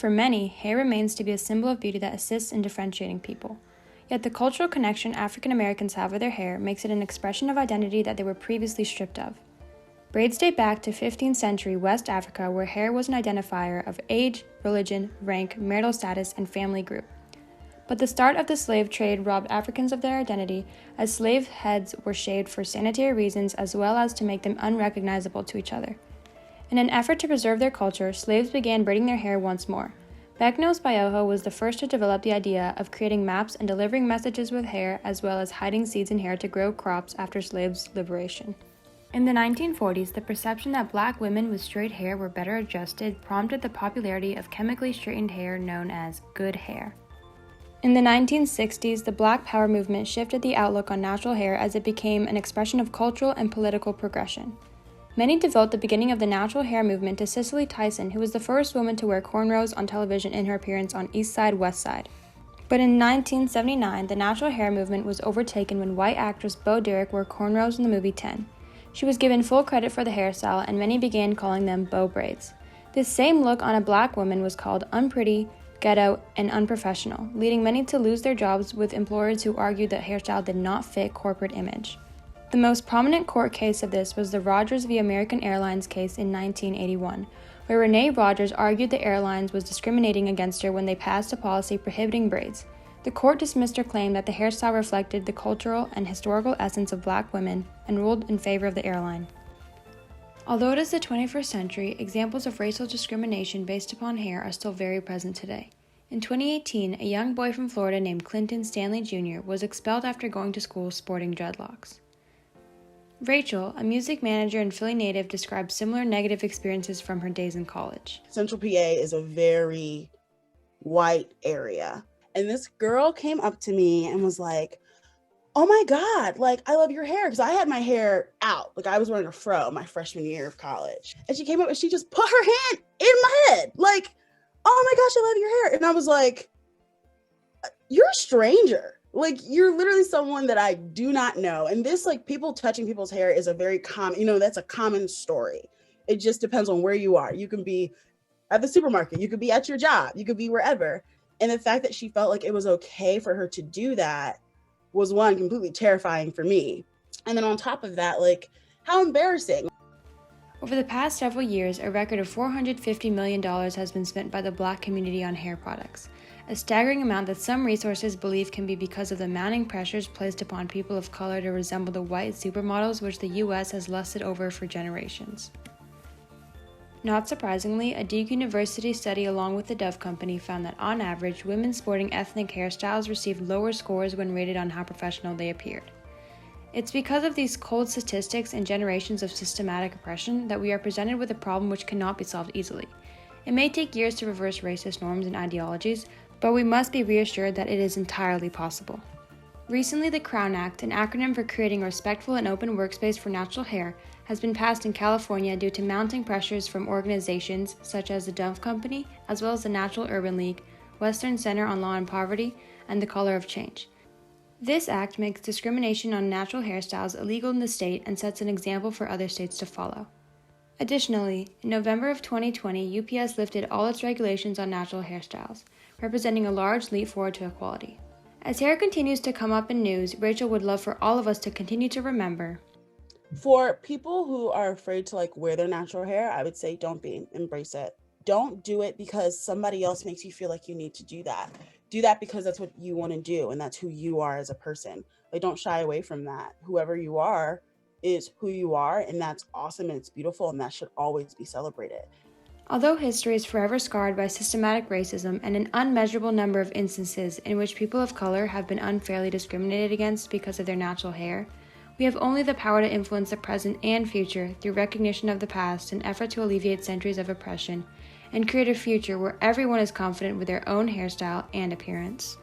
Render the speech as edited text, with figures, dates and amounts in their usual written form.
For many, hair remains to be a symbol of beauty that assists in differentiating people. Yet the cultural connection African Americans have with their hair makes it an expression of identity that they were previously stripped of. Braids date back to 15th century West Africa, where hair was an identifier of age, religion, rank, marital status, and family group. But the start of the slave trade robbed Africans of their identity, as slave heads were shaved for sanitary reasons as well as to make them unrecognizable to each other. In an effort to preserve their culture, slaves began braiding their hair once more. Beknos Bayoho was the first to develop the idea of creating maps and delivering messages with hair, as well as hiding seeds in hair to grow crops after slaves' liberation. In the 1940s, the perception that black women with straight hair were better adjusted prompted the popularity of chemically straightened hair known as good hair. In the 1960s, the Black Power movement shifted the outlook on natural hair as it became an expression of cultural and political progression. Many devote the beginning of the natural hair movement to Cicely Tyson, who was the first woman to wear cornrows on television in her appearance on East Side, West Side. But in 1979, the natural hair movement was overtaken when white actress Bo Derek wore cornrows in the movie 10. She was given full credit for the hairstyle, and many began calling them Bo braids. This same look on a black woman was called unpretty, ghetto, and unprofessional, leading many to lose their jobs with employers who argued that hairstyle did not fit corporate image. The most prominent court case of this was the Rogers v. American Airlines case in 1981, where Renee Rogers argued the airlines was discriminating against her when they passed a policy prohibiting braids. The court dismissed her claim that the hairstyle reflected the cultural and historical essence of black women and ruled in favor of the airline. Although it is the 21st century, examples of racial discrimination based upon hair are still very present today. In 2018, a young boy from Florida named Clinton Stanley Jr. was expelled after going to school sporting dreadlocks. Rachel, a music manager and Philly native, described similar negative experiences from her days in college. Central PA is a very white area. And this girl came up to me and was like, oh my God, like, I love your hair. Because I had my hair out. Like, I was wearing a fro my freshman year of college. And she came up and she just put her hand in my head. Like, oh my gosh, I love your hair. And I was like, you're a stranger. Like, you're literally someone that I do not know. And this, like, people touching people's hair is a very common, that's a common story. It just depends on where you are. You can be at the supermarket. You could be at your job. You could be wherever. And the fact that she felt like it was okay for her to do that was, one, completely terrifying for me. And then on top of that, like, how embarrassing. Over the past several years, a record of $450 million has been spent by the Black community on hair products, a staggering amount that some resources believe can be because of the mounting pressures placed upon people of color to resemble the white supermodels which the U.S. has lusted over for generations. Not surprisingly, a Duke University study along with the Dove Company found that on average, women sporting ethnic hairstyles received lower scores when rated on how professional they appeared. It's because of these cold statistics and generations of systematic oppression that we are presented with a problem which cannot be solved easily. It may take years to reverse racist norms and ideologies, but we must be reassured that it is entirely possible. Recently, the Crown Act, an acronym for creating a respectful and open workspace for natural hair, has been passed in California due to mounting pressures from organizations such as the Dove Company, as well as the Natural Urban League, Western Center on Law and Poverty, and the Color of Change. This act makes discrimination on natural hairstyles illegal in the state and sets an example for other states to follow. Additionally, in November of 2020, UPS lifted all its regulations on natural hairstyles, representing a large leap forward to equality. As hair continues to come up in news, Rachel would love for all of us to continue to remember. For people who are afraid to wear their natural hair, I would say embrace it. Don't do it because somebody else makes you feel like you need to do that. Do that because that's what you want to do and that's who you are as a person. Don't shy away from that. Whoever you are is who you are, and that's awesome and it's beautiful and that should always be celebrated. Although history is forever scarred by systematic racism and an unmeasurable number of instances in which people of color have been unfairly discriminated against because of their natural hair, we have only the power to influence the present and future through recognition of the past in effort to alleviate centuries of oppression and create a future where everyone is confident with their own hairstyle and appearance.